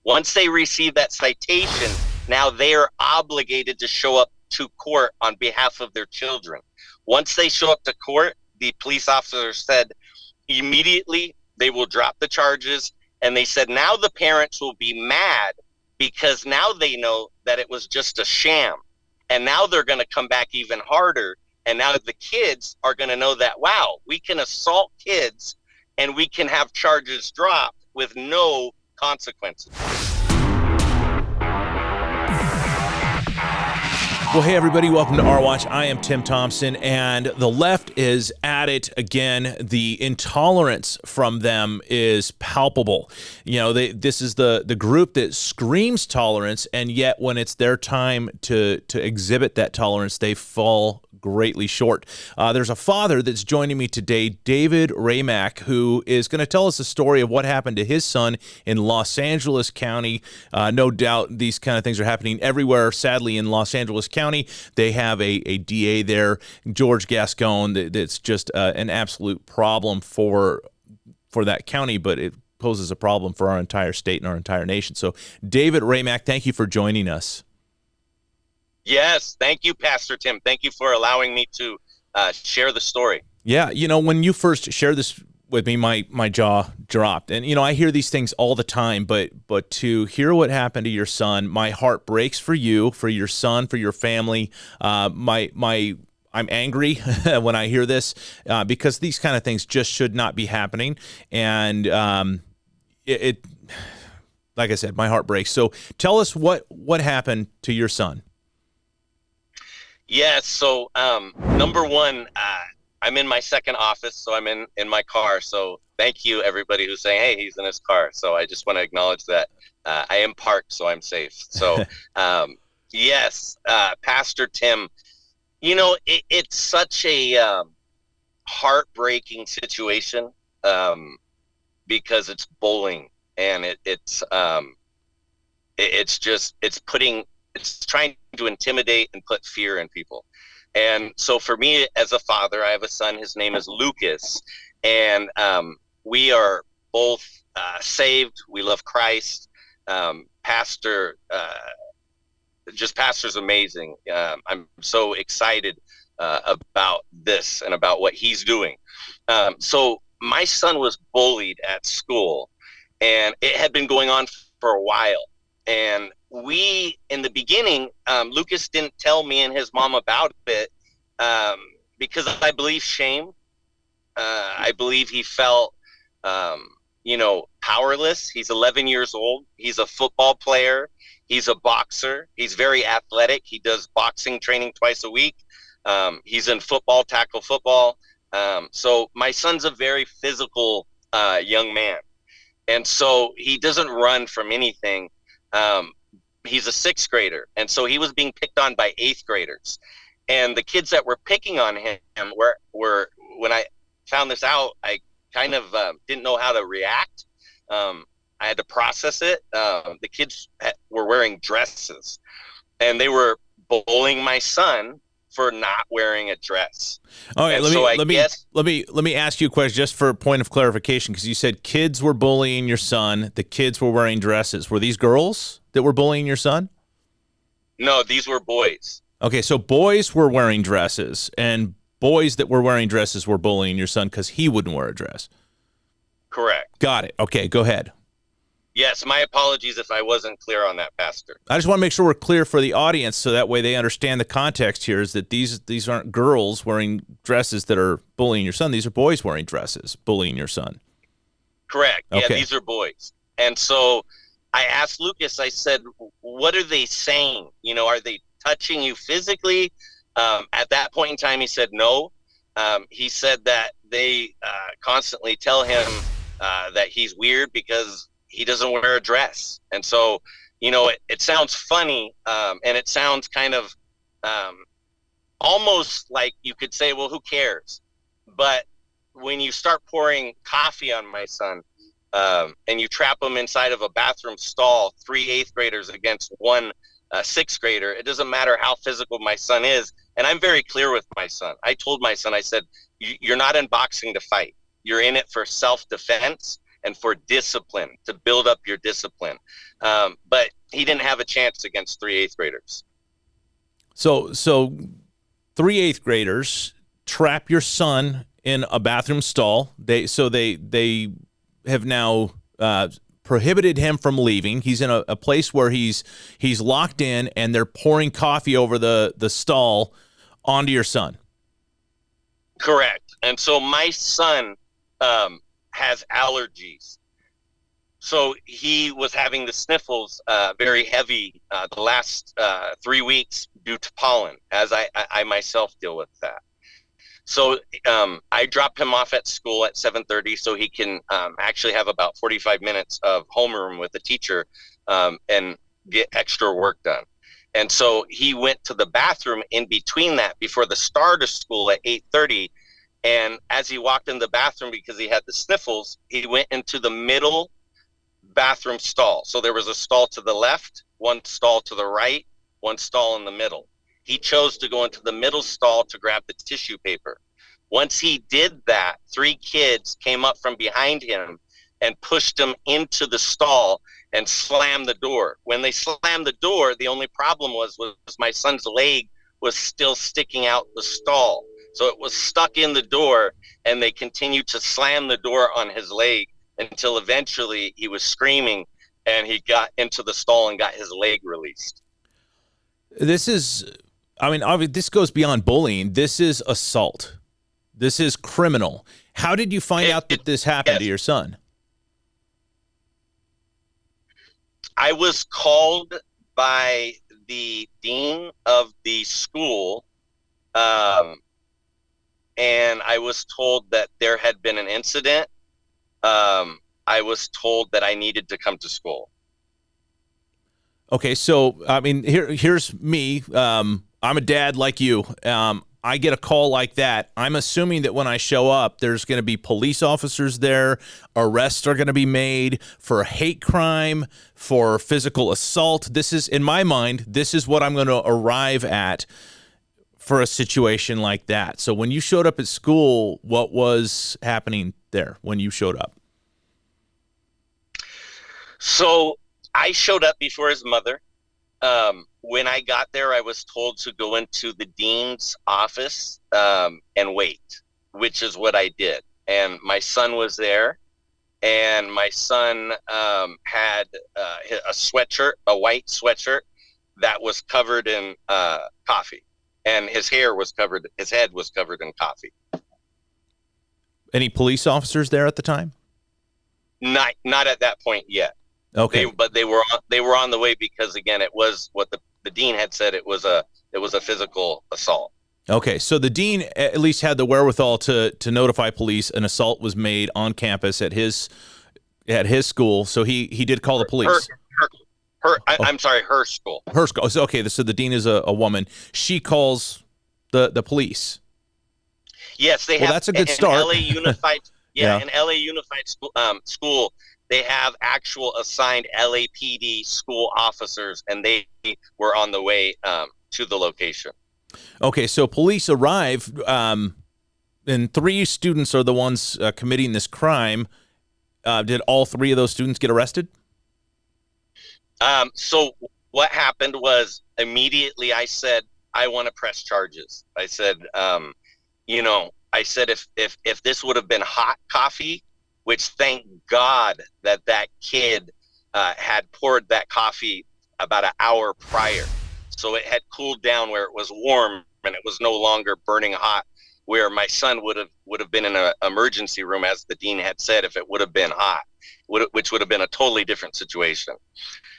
Once they receive that citation, now they are obligated to show up to court on behalf of their children. Once they show up to court, the police officer said immediately they will drop the charges. And they said now the parents will be mad because now they know that it was just a sham. And now they're going to come back even harder. And now the kids are going to know that, wow, we can assault kids and we can have charges dropped with no consequences. Well, hey, everybody. Welcome to Our Watch. I am Tim Thompson, and the left is at it again. The intolerance from them is palpable. You know, this is the group that screams tolerance, and yet when it's their time to exhibit that tolerance, they fall greatly short. There's a father that's joining me today, David Ramak, who is going to tell us a story of what happened to his son in Los Angeles County. No doubt these kind of things are happening everywhere. Sadly, in Los Angeles County, they have a DA there, George Gascon, that's just an absolute problem for that county, but it poses a problem for our entire state and our entire nation. So, David Ramak, thank you for joining us. Yes, thank you, Pastor Tim. Thank you for allowing me to share the story. Yeah, you know, when you first shared this with me, my jaw dropped. And, you know, I hear these things all the time, but to hear what happened to your son, my heart breaks for you, for your son, for your family. I'm angry when I hear this because these kind of things just should not be happening. And it like I said, my heart breaks. So tell us what happened to your son. Yes. So, number one, I'm in my second office, so I'm in my car. So thank you, everybody who's saying, hey, he's in his car. So I just want to acknowledge that I am parked, so I'm safe. So, yes, Pastor Tim, you know, it's such a heartbreaking situation because it's bullying, and it's trying to intimidate and put fear in people. And so for me as a father, I have a son, his name is Lucas, and we are both saved. We love Christ. Pastor's amazing. I'm so excited about this and about what he's doing. So my son was bullied at school, and it had been going on for a while. And we, in the beginning, Lucas didn't tell me and his mom about it because I believe shame. I believe he felt, powerless. He's 11 years old. He's a football player. He's a boxer. He's very athletic. He does boxing training twice a week. He's in football, tackle football. So my son's a very physical young man. And so he doesn't run from anything. He's a sixth grader, and so he was being picked on by eighth graders. And the kids that were picking on him were when I found this out, I kind of didn't know how to react. I had to process it. The kids were wearing dresses, and they were bullying my son for not wearing a dress. All right, let me ask you a question just for a point of clarification, because you said kids were bullying your son. The kids were wearing dresses. Were these girls that were bullying your son? No, these were boys. Okay, so boys were wearing dresses, and boys that were wearing dresses were bullying your son because he wouldn't wear a dress. Correct. Got it. Okay, go ahead. Yes, my apologies if I wasn't clear on that, Pastor. I just want to make sure we're clear for the audience so that way they understand the context here is that these aren't girls wearing dresses that are bullying your son. These are boys wearing dresses bullying your son. Correct. Okay. Yeah, these are boys. And so I asked Lucas, I said, what are they saying? You know, are they touching you physically? At that point in time, he said no. He said that they constantly tell him that he's weird because he doesn't wear a dress. And so, you know, it sounds funny, and it sounds kind of almost like you could say, well, who cares? But when you start pouring coffee on my son, and you trap him inside of a bathroom stall, 3 eighth graders against 1 sixth grader, it doesn't matter how physical my son is. And I'm very clear with my son. I told my son, I said, you're not in boxing to fight. You're in it for self-defense. and for discipline, to build up your discipline. But he didn't have a chance against 3 eighth graders. So 3 eighth graders trap your son in a bathroom stall. They have now prohibited him from leaving. He's in a place where he's locked in, and they're pouring coffee over the stall onto your son. Correct. And so my son has allergies. So he was having the sniffles very heavy the last 3 weeks due to pollen, as I myself deal with that. So I dropped him off at school at 7:30 so he can actually have about 45 minutes of homeroom with the teacher and get extra work done. And so he went to the bathroom in between that before the start of school at 8:30. And as he walked in the bathroom, because he had the sniffles, he went into the middle bathroom stall. So there was a stall to the left, one stall to the right, one stall in the middle. He chose to go into the middle stall to grab the tissue paper. Once he did that, 3 kids came up from behind him and pushed him into the stall and slammed the door. When they slammed the door, the only problem was my son's leg was still sticking out the stall. So it was stuck in the door, and they continued to slam the door on his leg until eventually he was screaming and he got into the stall and got his leg released. This goes beyond bullying. This is assault. This is criminal. How did you find out that this happened to your son? I was called by the dean of the school, and I was told that there had been an incident. I was told that I needed to come to school. Okay, so here's me. I'm a dad like you. I get a call like that. I'm assuming that when I show up, there's going to be police officers there. Arrests are going to be made for hate crime, for physical assault. This is, in my mind, this is what I'm going to arrive at for a situation like that. So when you showed up at school, what was happening there when you showed up? So I showed up before his mother. When I got there, I was told to go into the dean's office and wait, which is what I did. And my son was there, and my son had a sweatshirt, a white sweatshirt that was covered in coffee, and his head was covered in coffee. Any police officers there at the time? Not at that point yet. Okay, But they were on the way, because again, it was what the dean had said. It was a physical assault. Okay, so the dean at least had the wherewithal to notify police an assault was made on campus at his school. So he did call the police. I'm sorry, her school. Her school. Okay, so the dean is a woman. She calls the police. Yes, they have. Well, that's a good start. LA Unified. In LA Unified School, they have actual assigned LAPD school officers, and they were on the way to the location. Okay, so police arrive, and 3 students are the ones committing this crime. Did all 3 of those students get arrested? So what happened was, immediately I said, I want to press charges. I said, if this would have been hot coffee, which thank God that kid had poured that coffee about an hour prior. So it had cooled down where it was warm and it was no longer burning hot, where my son would have been in an emergency room, as the dean had said, if it would have been hot, which would have been a totally different situation.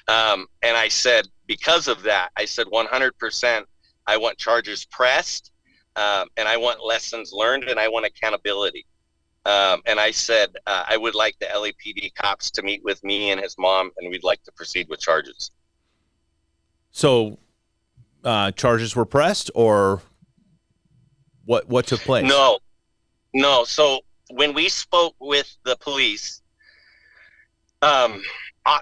And I said, because of that, I said 100%, I want charges pressed, and I want lessons learned, and I want accountability. And I said, I would like the LAPD cops to meet with me and his mom, and we'd like to proceed with charges. So charges were pressed, or what took place? No. So when we spoke with the police,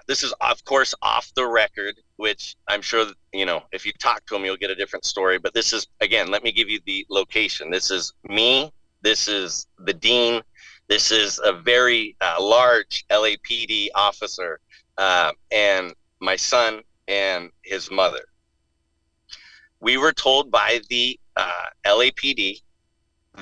this is, of course, off the record, which I'm sure, if you talk to them, you'll get a different story. But this is, again, let me give you the location. This is me. This is the dean. This is a very large LAPD officer, and my son and his mother. We were told by the LAPD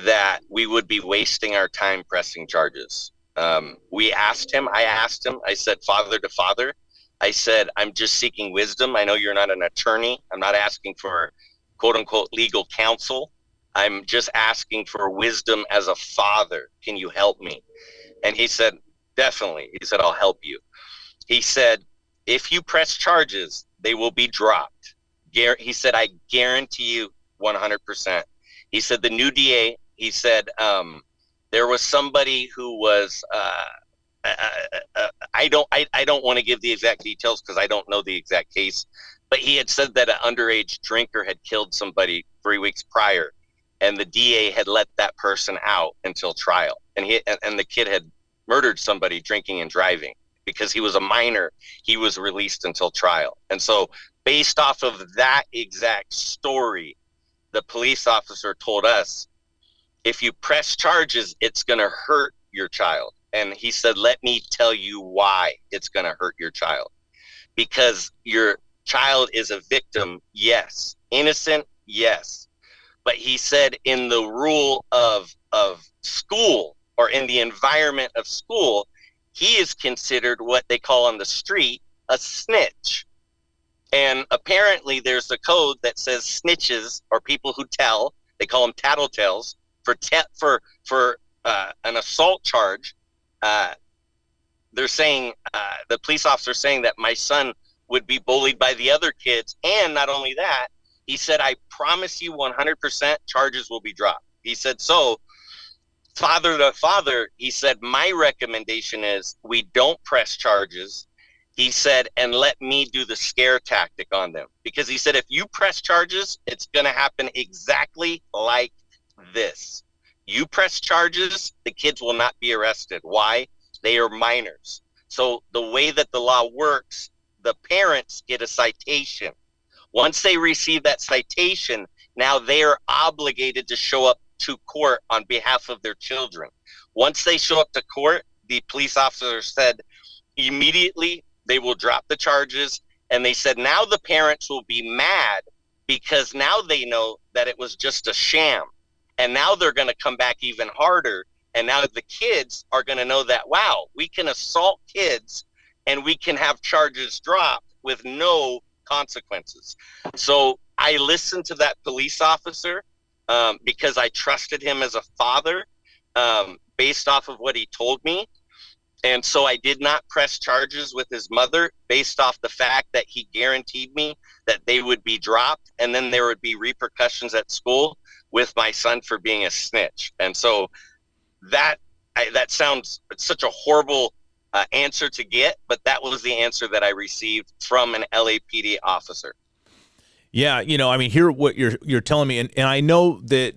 that we would be wasting our time pressing charges. I asked him, I said, father to father, I said, I'm just seeking wisdom. I know you're not an attorney. I'm not asking for quote unquote legal counsel. I'm just asking for wisdom as a father. Can you help me? And he said, definitely. He said, I'll help you. He said, if you press charges, they will be dropped. He said, I guarantee you 100%. He said, the new DA, he said, there was somebody who was, I don't want to give the exact details because I don't know the exact case, but he had said that an underage drinker had killed somebody 3 weeks prior, and the DA had let that person out until trial. And the kid had murdered somebody drinking and driving. Because he was a minor, he was released until trial. And so based off of that exact story, the police officer told us, if you press charges, it's going to hurt your child. And he said, let me tell you why it's going to hurt your child. Because your child is a victim, yes. Innocent, yes. But he said in the rule of school, or in the environment of school, he is considered what they call on the street a snitch. And apparently there's a code that says snitches, or people who tell, they call them tattletales, for an assault charge. They're saying, the police officer saying that my son would be bullied by the other kids. And not only that, he said, I promise you 100% charges will be dropped. He said, so father to father, he said, my recommendation is we don't press charges. He said, and let me do the scare tactic on them. Because he said, if you press charges, it's going to happen exactly like this. You press charges, the kids will not be arrested. Why? They are minors. So the way that the law works, the parents get a citation. Once they receive that citation, now they are obligated to show up to court on behalf of their children. Once they show up to court, the police officer said immediately they will drop the charges. And they said now the parents will be mad because now they know that it was just a sham. And now they're going to come back even harder. And now the kids are going to know that, wow, we can assault kids and we can have charges dropped with no consequences. So I listened to that police officer because I trusted him as a father based off of what he told me. And so I did not press charges with his mother based off the fact that he guaranteed me that they would be dropped and then there would be repercussions at school with my son for being a snitch. And so that sounds such a horrible answer to get, but that was the answer that I received from an LAPD officer. Yeah, I mean, hear what you're telling me, and I know that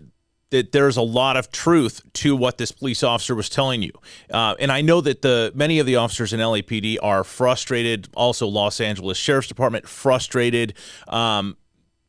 there's a lot of truth to what this police officer was telling you, and I know that many of the officers in LAPD are frustrated. Also, Los Angeles Sheriff's Department frustrated.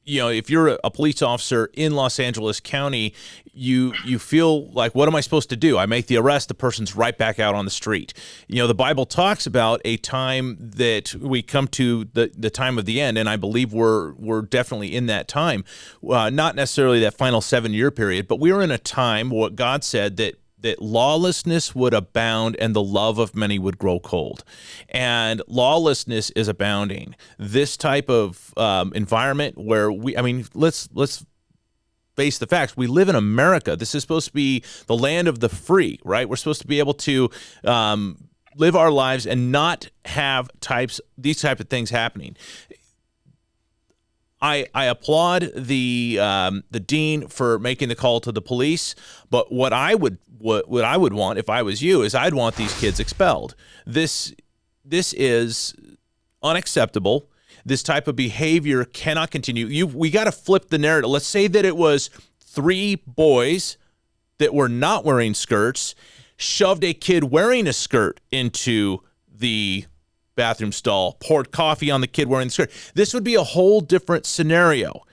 If you're a police officer in Los Angeles County, you feel like, what am I supposed to do? I make the arrest, the person's right back out on the street. The Bible talks about a time that we come to the time of the end, and I believe we're definitely in that time. Not necessarily that final 7-year period, but we're in a time, what God said, that lawlessness would abound and the love of many would grow cold. And lawlessness is abounding. This type of environment where let's face the facts. We live in America. This is supposed to be the land of the free, right? We're supposed to be able to live our lives and not have these type of things happening. I applaud the dean for making the call to the police, but what I would want if I was you is I'd want these kids expelled. This is unacceptable. This type of behavior cannot continue. We got to flip the narrative. Let's say that it was 3 boys that were not wearing skirts, shoved a kid wearing a skirt into the bathroom stall, poured coffee on the kid wearing the skirt. This would be a whole different scenario.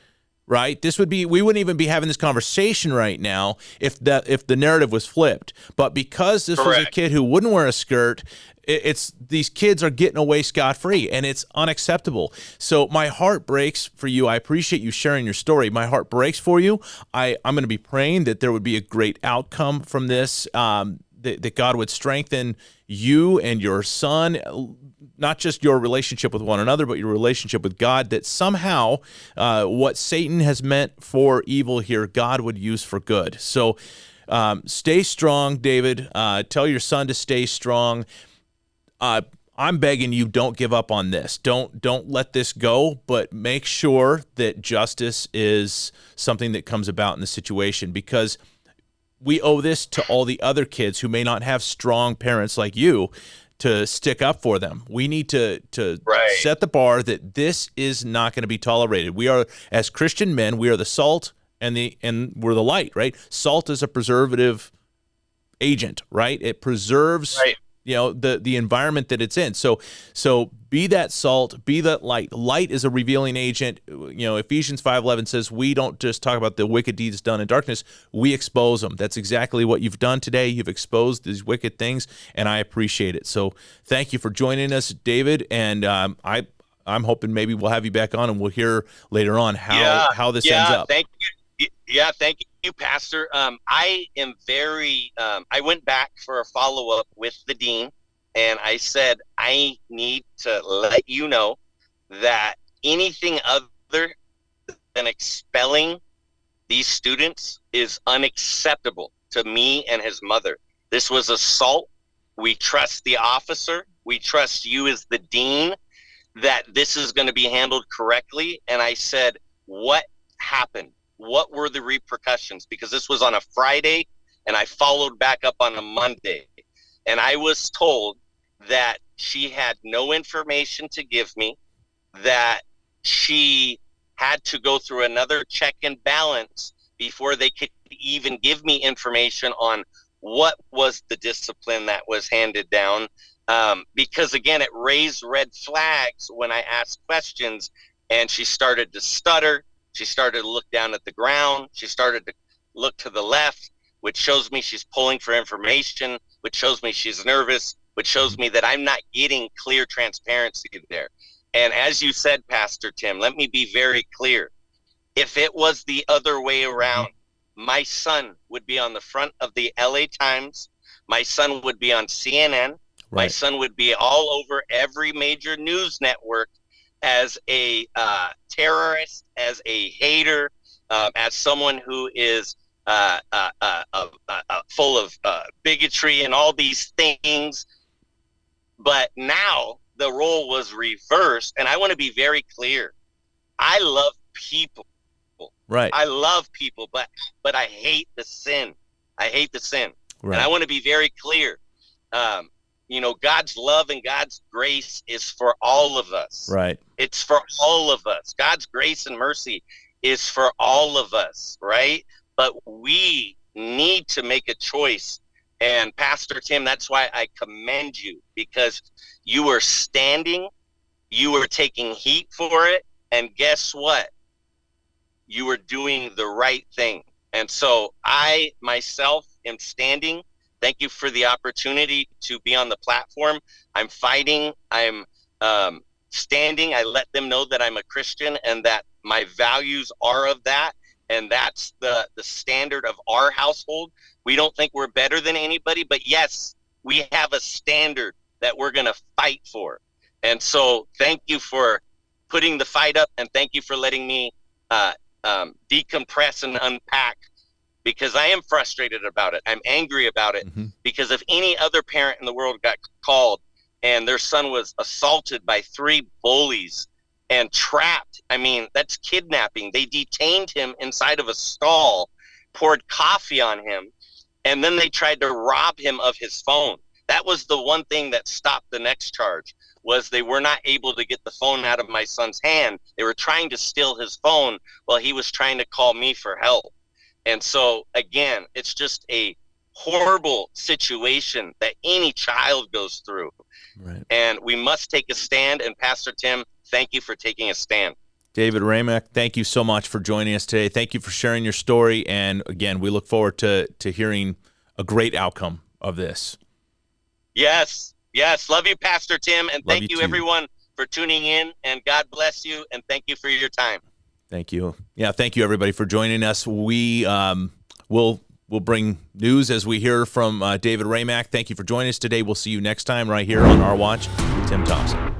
right? We wouldn't even be having this conversation right now if the narrative was flipped. But because this was a Correct. kid who wouldn't wear a skirt, it's these kids are getting away scot-free, and it's unacceptable. So my heart breaks for you. I appreciate you sharing your story. My heart breaks for you. I'm going to be praying that there would be a great outcome from this, that God would strengthen you and your son, not just your relationship with one another, but your relationship with God, that somehow what Satan has meant for evil here, God would use for good. So stay strong, David. Tell your son to stay strong. I'm begging you, don't give up on this. Don't let this go, but make sure that justice is something that comes about in the situation, because we owe this to all the other kids who may not have strong parents like you to stick up for them. We need to Right. set the bar that this is not going to be tolerated. We are, as Christian men, we are the salt and we're the light, right? Salt is a preservative agent, right? It preserves Right. the environment that it's in. So be that salt, be that light. Light is a revealing agent. Ephesians 5:11 says we don't just talk about the wicked deeds done in darkness, we expose them. That's exactly what you've done today. You've exposed these wicked things, and I appreciate it. So thank you for joining us, David, and I'm hoping maybe we'll have you back on and we'll hear later on how this ends up. Thank you. Yeah, thank you, Pastor. I am I went back for a follow-up with the dean, and I said, I need to let you know that anything other than expelling these students is unacceptable to me and his mother. This was assault. We trust the officer. We trust you as the dean that this is going to be handled correctly. And I said, what happened? What were the repercussions? Because this was on a Friday, and I followed back up on a Monday. And I was told that she had no information to give me, that she had to go through another check and balance before they could even give me information on what was the discipline that was handed down. Because, again, it raised red flags when I asked questions, and she started to stutter. She started to look down at the ground. She started to look to the left, which shows me she's pulling for information, which shows me she's nervous, which shows me that I'm not getting clear transparency there. And as you said, Pastor Tim, let me be very clear. If it was the other way around, my son would be on the front of the LA Times. My son would be on CNN. Right. My son would be all over every major news network as a terrorist, as a hater, as someone who is full of bigotry and all these things. But now the role was reversed, and I want to be very clear. I love people. Right. I love people, but I hate the sin. I hate the sin. Right. And I want to be very clear. God's love and God's grace is for all of us. Right. It's for all of us. God's grace and mercy is for all of us, right? But we need to make a choice. And Pastor Tim, that's why I commend you, because you were standing, you were taking heat for it, and guess what? You were doing the right thing. And so I myself am standing. Thank you for the opportunity to be on the platform. I'm fighting. I'm standing. I let them know that I'm a Christian and that my values are of that. And that's the standard of our household. We don't think we're better than anybody, but yes, we have a standard that we're going to fight for. And so thank you for putting the fight up, and thank you for letting me decompress and unpack, because I am frustrated about it. I'm angry about it, because if any other parent in the world got called and their son was assaulted by 3 bullies and trapped, I mean, that's kidnapping. They detained him inside of a stall, poured coffee on him, and then they tried to rob him of his phone. That was the one thing that stopped the next charge, was they were not able to get the phone out of my son's hand. They were trying to steal his phone while he was trying to call me for help. And so, again, it's just a horrible situation that any child goes through. Right. And we must take a stand. And Pastor Tim, thank you for taking a stand. David Ramak, thank you so much for joining us today. Thank you for sharing your story. And again, we look forward to hearing a great outcome of this. Yes. Love you, Pastor Tim. And thank you, too. everyone, for tuning in. And God bless you. And thank you for your time. Thank you. Yeah, thank you, everybody, for joining us. We will bring news as we hear from David Ramak. Thank you for joining us today. We'll see you next time right here on Our Watch with Tim Thompson.